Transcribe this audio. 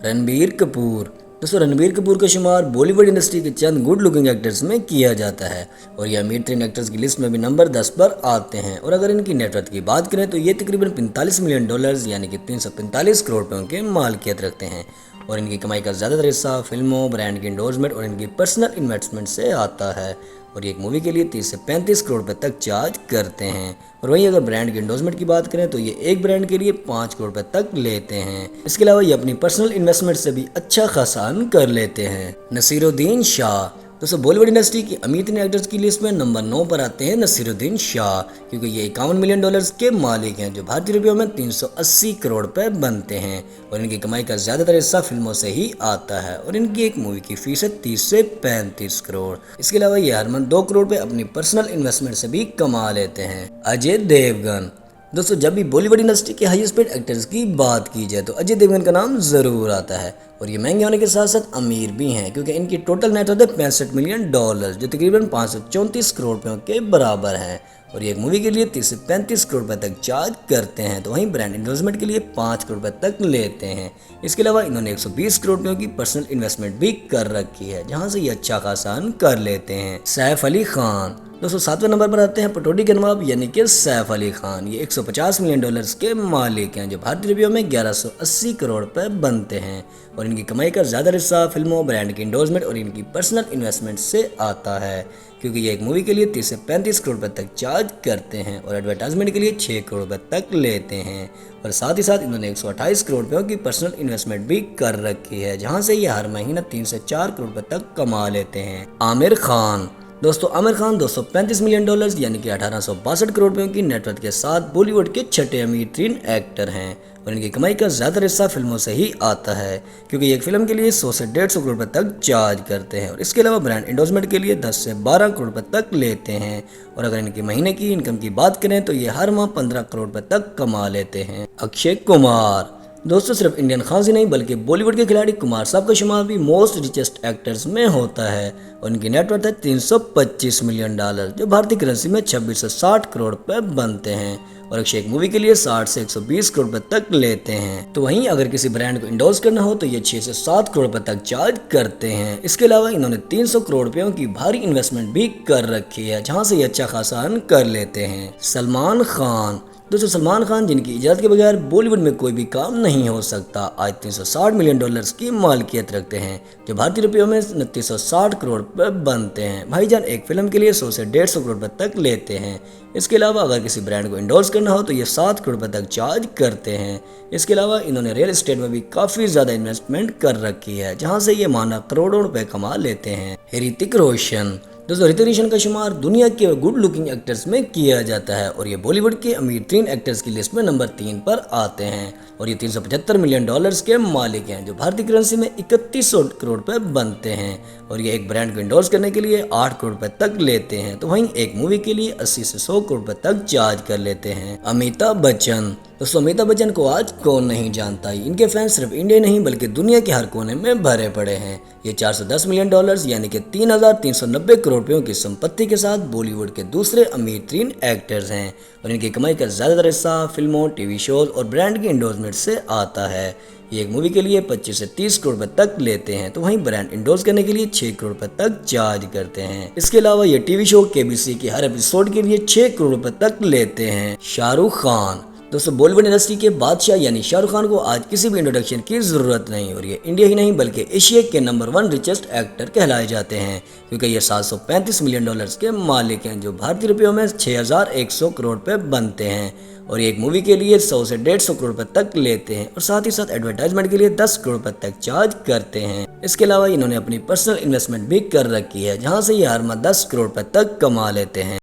रणबीर कपूर। दोस्तों रणबीर कपूर का शुमार बॉलीवुड इंडस्ट्री के चंद गुड लुकिंग एक्टर्स में किया जाता है और ये अमीर तरीन एक्टर्स की लिस्ट में भी नंबर 10 पर आते हैं। और अगर इनकी नेटवर्थ की बात करें तो ये तकरीबन 45 मिलियन डॉलर्स यानी कि 345 करोड़ रुपयों के मालिकियत रखते हैं और इनकी कमाई का ज़्यादातर हिस्सा फिल्मों, ब्रांड की इंडोर्समेंट और इनकी पर्सनल इन्वेस्टमेंट से आता है और ये एक मूवी के लिए 30 से 35 करोड़ रुपए तक चार्ज करते हैं। और वहीं अगर ब्रांड की इंडोर्समेंट की बात करें तो ये एक ब्रांड के लिए 5 करोड़ रुपए तक लेते हैं। इसके अलावा ये अपनी पर्सनल इन्वेस्टमेंट से भी अच्छा खासा अर्न कर लेते हैं। नसीरुद्दीन शाह। दोस्तों बॉलीवुड इंडस्ट्री की अमीर तरीन एक्टर्स की लिस्ट में नंबर 9 पर आते हैं नसीरुद्दीन शाह, क्योंकि ये 51 मिलियन डॉलर्स के मालिक हैं जो भारतीय रुपयों में 380 करोड़ रुपए बनते हैं और इनकी कमाई का ज़्यादातर हिस्सा फिल्मों से ही आता है और इनकी एक मूवी की फीस है 30 से 35 करोड़। इसके अलावा ये हर मंथ 2 करोड़ रुपए अपनी पर्सनल इन्वेस्टमेंट से भी कमा लेते हैं। अजय देवगन। दोस्तों जब भी बॉलीवुड इंडस्ट्री के हाईएस्ट पेड एक्टर्स की बात की जाए तो अजय देवगन का नाम ज़रूर आता है और ये महंगे होने के साथ साथ अमीर भी हैं, क्योंकि इनकी टोटल नेटवर्थ है 65 मिलियन डॉलर जो तकरीबन 534 करोड़ रुपयों के बराबर है और ये एक मूवी के लिए 30 से 35 करोड़ रुपए तक चार्ज करते हैं। तो वहीं ब्रांड इंडोर्समेंट के लिए 5 करोड़ रुपए तक लेते हैं। इसके अलावा इन्होंने 120 करोड़ रुपयों की पर्सनल इन्वेस्टमेंट भी कर रखी है जहां से ये अच्छा खासा अर्न कर लेते हैं। सैफ अली खान। दोस्तों 7वें नंबर पर आते हैं पटौदी के नवाब यानी कि सैफ अली खान। ये 150 मिलियन डॉलर्स के मालिक हैं जो भारतीय रुपयों में 1180 करोड़ रुपए बनते हैं और इनकी कमाई का ज़्यादा हिस्सा फिल्मों, ब्रांड की इंडोर्समेंट और इनकी पर्सनल इन्वेस्टमेंट से आता है, क्योंकि ये एक मूवी के लिए 30 से 35 करोड़ रुपए तक चार्ज करते हैं और एडवर्टाइजमेंट के लिए 6 करोड़ रुपए तक लेते हैं और साथ ही साथ इन्होंने 128 करोड़ रुपयों की पर्सनल इन्वेस्टमेंट भी कर रखी है जहां से ये हर महीना 3 से 4 करोड़ रुपए तक कमा लेते हैं। आमिर खान। दोस्तों आमिर खान 235 मिलियन डॉलर्स यानी कि 1862 करोड़ रुपयों की नेटवर्थ के साथ बॉलीवुड के छठे अमीर तरीन एक्टर हैं और इनकी कमाई का ज़्यादा हिस्सा फिल्मों से ही आता है, क्योंकि एक फिल्म के लिए 100 से 150 करोड़ रुपए तक चार्ज करते हैं और इसके अलावा ब्रांड इंडोर्समेंट के लिए 10 से 12 करोड़ रुपए तक लेते हैं और अगर इनके महीने की इनकम की बात करें तो ये हर माह 15 करोड़ रुपए तक कमा लेते हैं। अक्षय कुमार। दोस्तों सिर्फ इंडियन खास ही नहीं बल्कि बॉलीवुड के खिलाड़ी कुमार साहब का शुमार भी मोस्ट रिचेस्ट एक्टर्स में होता है और इनकी नेटवर्थ है 325 मिलियन डॉलर जो भारतीय करेंसी में 26 से 60 करोड़ रुपए बनते हैं और अक्षय एक मूवी के लिए 60 से 120 करोड़ रुपए तक लेते हैं। तो वहीं अगर किसी ब्रांड को इंडोर्स करना हो तो ये 6 से 7 करोड़ रुपए तक चार्ज करते हैं। इसके अलावा इन्होंने 300 करोड़ रुपयों की भारी इन्वेस्टमेंट भी कर रखी है जहां से ये अच्छा खासा अर्न कर लेते हैं। सलमान खान। दोस्तों सलमान खान जिनकी इजाज़त के बगैर बॉलीवुड में कोई भी काम नहीं हो सकता, आज 360 मिलियन डॉलर्स की मालिकियत रखते हैं जो भारतीय रुपयों में 2960 करोड़ रुपए बनते हैं। भाईजान एक फिल्म के लिए 100 से 150 करोड़ रुपए तक लेते हैं। इसके अलावा अगर किसी ब्रांड को इंडोर्स करना हो तो ये 7 करोड़ रुपए तक चार्ज करते हैं। इसके अलावा इन्होंने रियल एस्टेट में भी काफ़ी ज़्यादा इन्वेस्टमेंट कर रखी है जहाँ से ये माना करोड़ों रुपए कमा लेते हैं। ऋतिक रोशन। दोस्तों ऋतिक रोशन का शुमार दुनिया के गुड लुकिंग एक्टर्स में किया जाता है और ये बॉलीवुड के अमीर तरीन एक्टर्स की लिस्ट में नंबर 3 पर आते हैं और ये 375 मिलियन डॉलर्स के मालिक हैं जो भारतीय करेंसी में 3100 करोड़ रुपए बनते हैं और ये एक ब्रांड को इंडोर्स करने के लिए 8 करोड़ रुपए तक लेते हैं। तो वहीं एक मूवी के लिए 80 से 100 करोड़ रुपए तक चार्ज कर लेते हैं। अमिताभ बच्चन। दोस्तों अमिताभ बच्चन को आज कौन नहीं जानता, इनके फैंस सिर्फ इंडिया नहीं बल्कि दुनिया के हर कोने में भरे पड़े हैं। ये 410 मिलियन डॉलर्स यानी कि 3390 करोड़ रुपयों की संपत्ति के साथ बॉलीवुड के दूसरे अमीर तरीन एक्टर्स हैं और इनकी कमाई का ज़्यादातर हिस्सा फिल्मों, टीवी शोज और ब्रांड की इंडोर्समेंट से आता है। ये एक मूवी के लिए 25 से 30 करोड़ रुपए तक लेते हैं। तो वहीं ब्रांड इंडोर्स करने के लिए 6 करोड़ रुपए तक चार्ज करते हैं। इसके अलावा ये टीवी शो केबीसी के हर एपिसोड के लिए 6 करोड़ रुपए तक लेते हैं। शाहरुख खान। दोस्तों बॉलीवुड इंडस्ट्री के बादशाह यानी शाहरुख खान को आज किसी भी इंट्रोडक्शन की जरूरत नहीं और ये इंडिया ही नहीं बल्कि एशिया के नंबर 1 रिचेस्ट एक्टर कहलाए जाते हैं, क्योंकि ये 735 मिलियन डॉलर्स के मालिक हैं जो भारतीय रुपयों में 6100 करोड़ रुपए बनते हैं और एक मूवी के लिए 100 से 150 करोड़ रुपए तक लेते हैं और साथ ही साथ एडवर्टाइजमेंट के लिए 10 करोड़ रुपए तक चार्ज करते हैं। इसके अलावा इन्होंने अपनी पर्सनल इन्वेस्टमेंट भी कर रखी है जहां से ये हर माह 10 करोड़ रुपए तक कमा लेते हैं।